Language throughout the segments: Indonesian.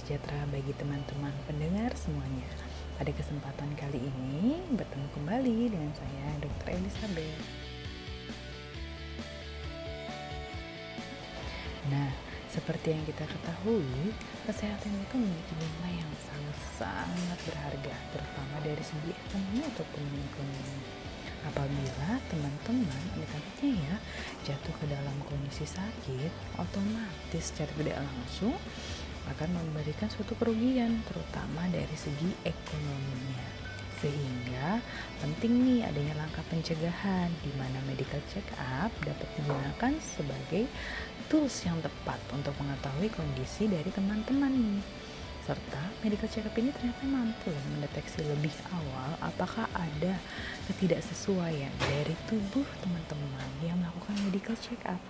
sejahtera bagi teman-teman pendengar semuanya. Pada kesempatan kali ini bertemu kembali dengan saya Dr. Elizabeth. Nah, seperti yang kita ketahui, kesehatan itu memiliki nilai yang sangat berharga, terutama dari segi ekonomi ataupun lingkungan. Apabila teman-teman jatuh ke dalam kondisi sakit, otomatis secara tidak langsung akan memberikan suatu kerugian, terutama dari segi ekonominya. Sehingga penting nih adanya langkah pencegahan di mana medical check up dapat digunakan sebagai tools yang tepat untuk mengetahui kondisi dari teman-teman nih. Serta medical check up ini ternyata mampu mendeteksi lebih awal apakah ada ketidaksesuaian dari tubuh teman-teman yang melakukan medical check up.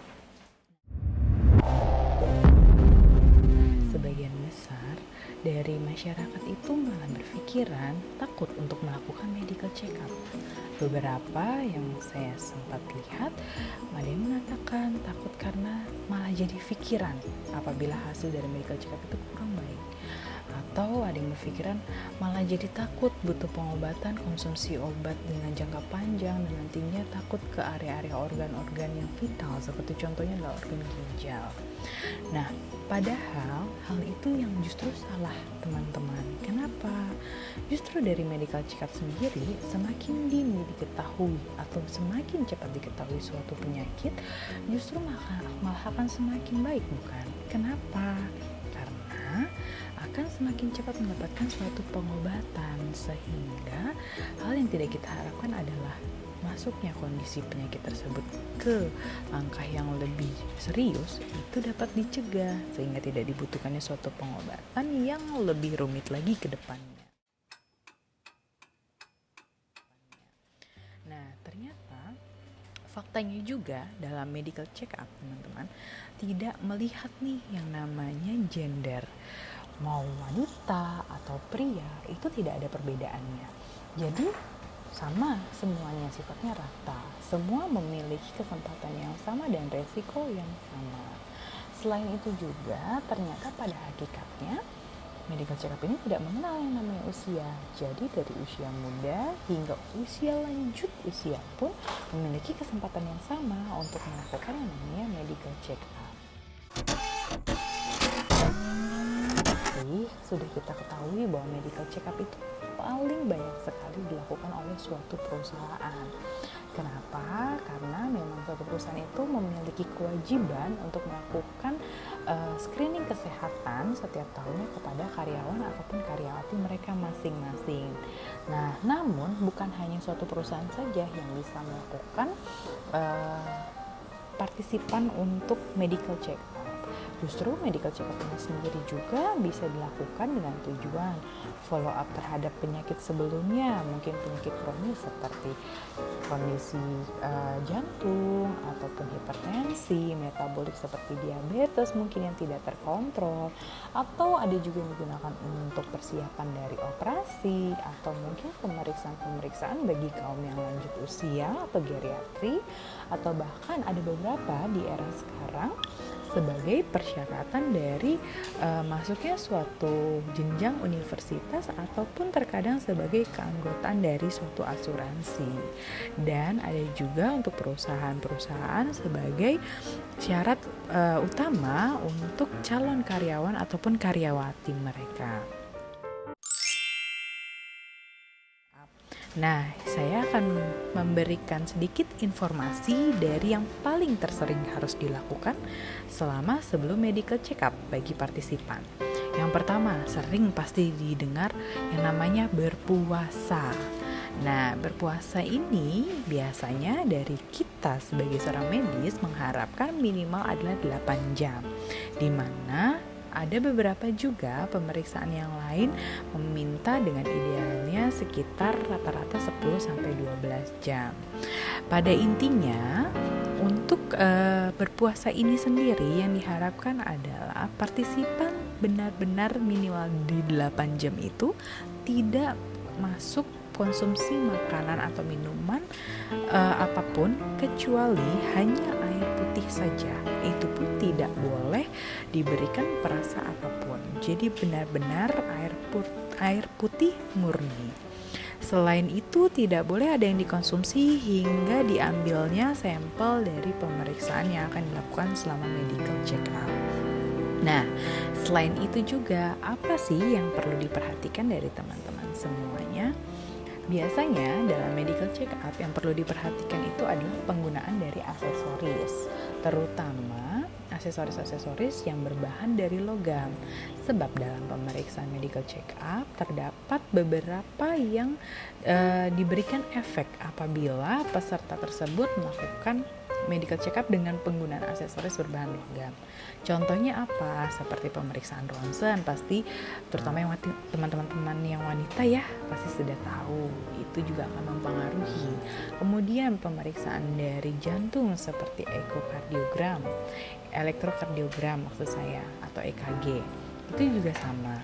Sebagian besar dari masyarakat itu malah berpikiran takut untuk melakukan medical check up. Beberapa yang saya sempat lihat, ada yang mengatakan takut karena malah jadi pikiran apabila hasil dari medical check up itu kurang baik. Atau ada yang berpikiran malah jadi takut butuh pengobatan, konsumsi obat dengan jangka panjang, dan nantinya takut ke area-area organ-organ yang vital seperti contohnya adalah organ ginjal. Nah, padahal hal itu yang justru salah teman-teman. Kenapa? Justru dari medical check up sendiri, semakin dini diketahui atau semakin cepat diketahui suatu penyakit, justru malah akan semakin baik, bukan? Kenapa? Karena akan semakin cepat mendapatkan suatu pengobatan, sehingga hal yang tidak kita harapkan adalah masuknya kondisi penyakit tersebut ke langkah yang lebih serius itu dapat dicegah, sehingga tidak dibutuhkannya suatu pengobatan yang lebih rumit lagi ke depannya. Nah, ternyata faktanya juga dalam medical check up, teman-teman, tidak melihat nih yang namanya gender. Mau wanita atau pria itu tidak ada perbedaannya. Jadi sama, semuanya sifatnya rata. Semua memiliki kesempatan yang sama dan resiko yang sama. Selain itu juga ternyata pada hakikatnya medical check up ini tidak mengenal yang namanya usia. Jadi dari usia muda hingga usia lanjut usia pun memiliki kesempatan yang sama untuk melakukan yang namanya medical check up. Sudah kita ketahui bahwa medical check up itu paling banyak sekali dilakukan oleh suatu perusahaan. Kenapa? Karena memang suatu perusahaan itu memiliki kewajiban untuk melakukan screening kesehatan setiap tahunnya kepada karyawan ataupun karyawati mereka masing-masing. Nah, namun bukan hanya suatu perusahaan saja yang bisa melakukan partisipan untuk medical check up. Justru medical check up ini sendiri juga bisa dilakukan dengan tujuan follow up terhadap penyakit sebelumnya, mungkin penyakit kronis seperti kondisi jantung ataupun hipertensi, metabolik seperti diabetes mungkin yang tidak terkontrol, atau ada juga yang digunakan untuk persiapan dari operasi, atau mungkin pemeriksaan bagi kaum yang lanjut usia atau geriatri, atau bahkan ada beberapa di era sekarang sebagai persyaratan dari masuknya suatu jenjang universitas ataupun terkadang sebagai keanggotaan dari suatu asuransi. Dan ada juga untuk perusahaan-perusahaan sebagai syarat utama untuk calon karyawan ataupun karyawati mereka. Nah, saya akan memberikan sedikit informasi dari yang paling tersering harus dilakukan selama sebelum medical check up bagi partisipan. Yang pertama, sering pasti didengar yang namanya berpuasa. Nah, berpuasa ini biasanya dari kita sebagai seorang medis mengharapkan minimal adalah 8 jam, di mana ada beberapa juga pemeriksaan yang lain meminta dengan idealnya sekitar rata-rata 10-12 jam. Pada intinya, untuk berpuasa ini sendiri yang diharapkan adalah partisipan benar-benar minimal di 8 jam itu tidak masuk konsumsi makanan atau minuman apapun kecuali hanya air putih saja. Itu pun tidak boleh diberikan perasa apapun. Jadi benar-benar air putih murni. Selain itu, tidak boleh ada yang dikonsumsi hingga diambilnya sampel dari pemeriksaan yang akan dilakukan selama medical check up. Nah, selain itu juga, apa sih yang perlu diperhatikan dari teman-teman semuanya? Biasanya dalam medical check up yang perlu diperhatikan itu adalah penggunaan dari aksesoris, terutama aksesoris-aksesoris yang berbahan dari logam. Sebab dalam pemeriksaan medical check up terdapat beberapa yang diberikan efek apabila peserta tersebut melakukan medical check up dengan penggunaan aksesoris berbahan logam. Contohnya apa? Seperti pemeriksaan ronsen, pasti terutama yang teman-teman yang wanita ya pasti sudah tahu, itu juga akan mempengaruhi. Kemudian pemeriksaan dari jantung seperti ekokardiogram, elektrokardiogram maksud saya, atau EKG, itu juga sama.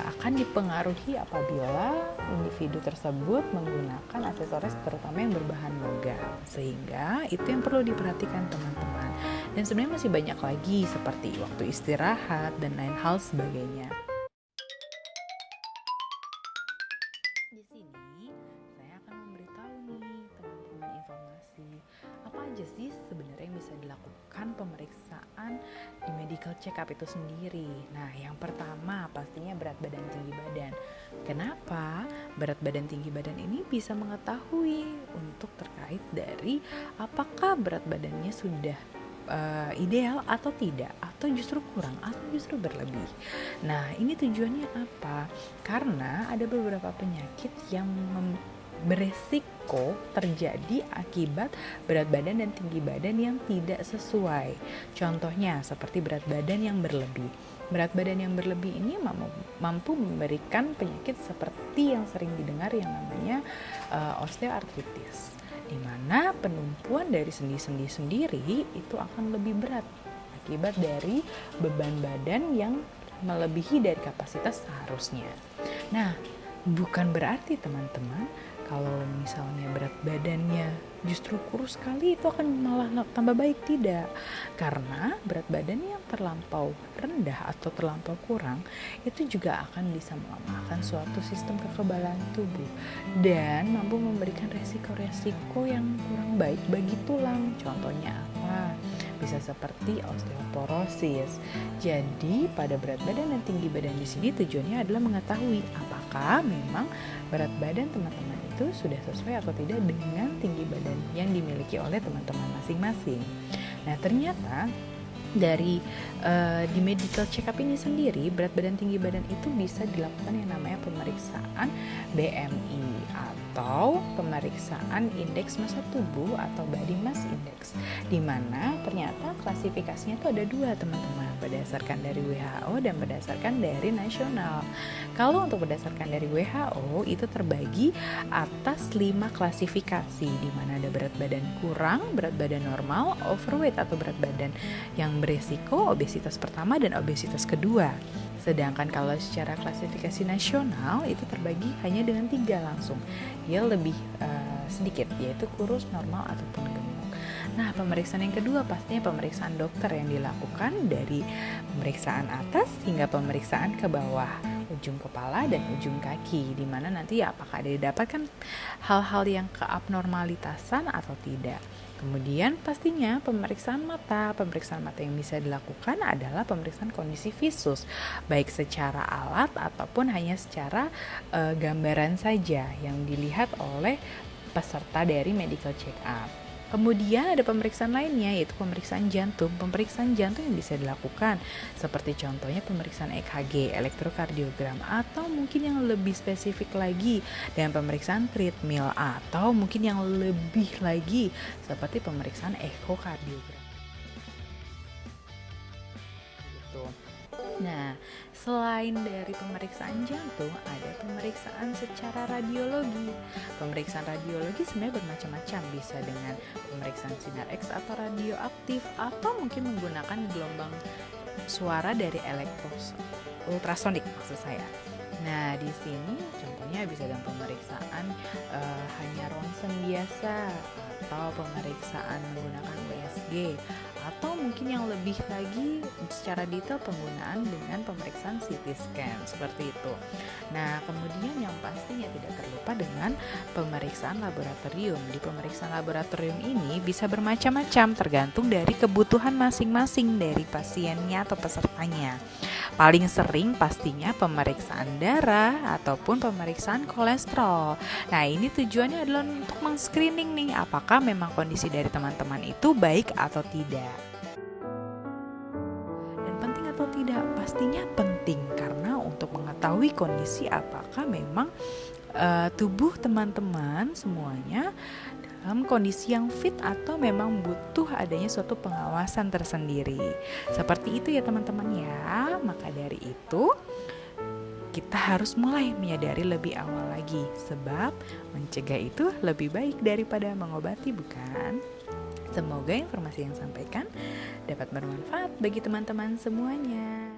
Akan dipengaruhi apabila individu tersebut menggunakan aksesoris terutama yang berbahan logam, sehingga itu yang perlu diperhatikan teman-teman. Dan sebenarnya masih banyak lagi seperti waktu istirahat dan lain hal sebagainya. Di sini saya akan memberitahu nih teman-teman informasi apa aja sih sebenarnya yang bisa dilakukan pemeriksaan di medical check up itu sendiri. Nah, yang pertama pastinya berat badan tinggi badan. Kenapa? Berat badan tinggi badan ini bisa mengetahui untuk terkait dari apakah berat badannya sudah ideal atau tidak, atau justru kurang, atau justru berlebih. Nah, ini tujuannya apa? Karena ada beberapa penyakit yang beresiko terjadi akibat berat badan dan tinggi badan yang tidak sesuai. Contohnya seperti berat badan yang berlebih. Berat badan yang berlebih ini mampu memberikan penyakit seperti yang sering didengar yang namanya osteoartritis, di mana penumpuan dari sendi-sendi sendiri itu akan lebih berat akibat dari beban badan yang melebihi dari kapasitas seharusnya. Nah, bukan berarti teman-teman kalau misalnya berat badannya justru kurus sekali itu akan malah tambah baik, tidak. Karena berat badan yang terlampau rendah atau terlampau kurang itu juga akan bisa melemahkan suatu sistem kekebalan tubuh dan mampu memberikan resiko-resiko yang kurang baik bagi tulang. Contohnya apa? Bisa seperti osteoporosis. Jadi pada berat badan dan tinggi badan di sini tujuannya adalah mengetahui apakah memang berat badan teman-teman itu sudah sesuai atau tidak dengan tinggi badan yang dimiliki oleh teman-teman masing-masing. Nah, ternyata dari di medical check up ini sendiri, berat badan tinggi badan itu bisa dilakukan yang namanya pemeriksaan BMI atau pemeriksaan indeks massa tubuh atau body mass index, di mana ternyata klasifikasinya itu ada dua teman-teman, berdasarkan dari WHO dan berdasarkan dari nasional. Kalau untuk berdasarkan dari WHO itu terbagi atas 5 klasifikasi, di mana ada berat badan kurang, berat badan normal, overweight atau berat badan yang beresiko obesitas pertama dan obesitas kedua. Sedangkan kalau secara klasifikasi nasional itu terbagi hanya dengan 3 langsung. Dia lebih sedikit, yaitu kurus, normal ataupun gemuk. Nah, pemeriksaan yang kedua pastinya pemeriksaan dokter yang dilakukan dari pemeriksaan atas hingga pemeriksaan ke bawah, ujung kepala dan ujung kaki, di mana nanti apakah ada didapatkan hal-hal yang keabnormalitasan atau tidak. Kemudian pastinya pemeriksaan mata yang bisa dilakukan adalah pemeriksaan kondisi visus, baik secara alat ataupun hanya secara gambaran saja yang dilihat oleh peserta dari medical check up. Kemudian ada pemeriksaan lainnya, yaitu pemeriksaan jantung. Pemeriksaan jantung yang bisa dilakukan seperti contohnya pemeriksaan EKG, elektrokardiogram, atau mungkin yang lebih spesifik lagi dengan pemeriksaan treadmill, atau mungkin yang lebih lagi seperti pemeriksaan ekokardiogram. Gitu. Nah, selain dari pemeriksaan jantung, ada pemeriksaan secara radiologi. Pemeriksaan radiologi sebenarnya bermacam-macam, bisa dengan pemeriksaan sinar X atau radioaktif, atau mungkin menggunakan gelombang suara dari ultrasonik maksud saya. Nah, di sini contohnya bisa dengan pemeriksaan hanya ronsen biasa, atau pemeriksaan menggunakan USG, atau mungkin yang lebih lagi secara detail penggunaan dengan pemeriksaan CT scan seperti itu. Nah, kemudian yang pastinya tidak terlupa dengan pemeriksaan laboratorium. Di pemeriksaan laboratorium ini bisa bermacam-macam tergantung dari kebutuhan masing-masing dari pasiennya atau pesertanya. Paling sering pastinya pemeriksaan darah ataupun pemeriksaan kolesterol. Nah, ini tujuannya adalah untuk men-screening nih apakah memang kondisi dari teman-teman itu baik atau tidak. Dan penting atau tidak? Pastinya penting karena untuk mengetahui kondisi apakah memang tubuh teman-teman semuanya dalam kondisi yang fit atau memang butuh adanya suatu pengawasan tersendiri. Seperti itu ya teman-teman ya. Maka dari itu kita harus mulai menyadari lebih awal lagi, sebab mencegah itu lebih baik daripada mengobati, bukan? Semoga informasi yang disampaikan dapat bermanfaat bagi teman-teman semuanya.